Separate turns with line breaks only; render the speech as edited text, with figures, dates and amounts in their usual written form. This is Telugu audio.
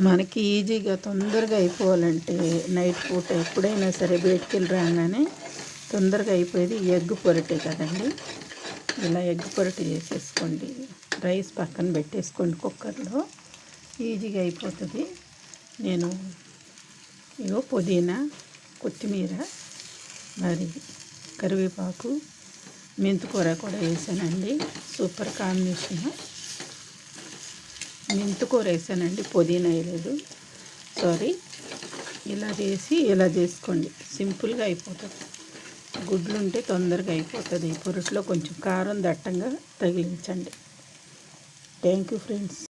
మనకి ఈజీగా తొందరగా అయిపోవాలంటే నైట్ పూట ఎప్పుడైనా సరే బయటికి రాగానే తొందరగా అయిపోయేది ఎగ్ పొరటే కదండి. ఇలా ఎగ్ పొరటు చేసేసుకోండి. రైస్ పక్కన పెట్టేసుకోండి కుక్కర్లో, ఈజీగా అయిపోతుంది. నేను ఇగో పుదీనా, కొత్తిమీర, మరి కరివేపాకు, మెంతికూర కూడా వేసానండి. Super combination. మెంతికూర వేసానండి, పుదీనా వేయలేదు, సారీ. ఇలా చేసి ఇలా చేసుకోండి, సింపుల్గా అయిపోతుంది. గుడ్లు ఉంటే తొందరగా అయిపోతుంది. పొరట్లో కొంచెం కారం దట్టంగా తగిలించండి. Thank you friends.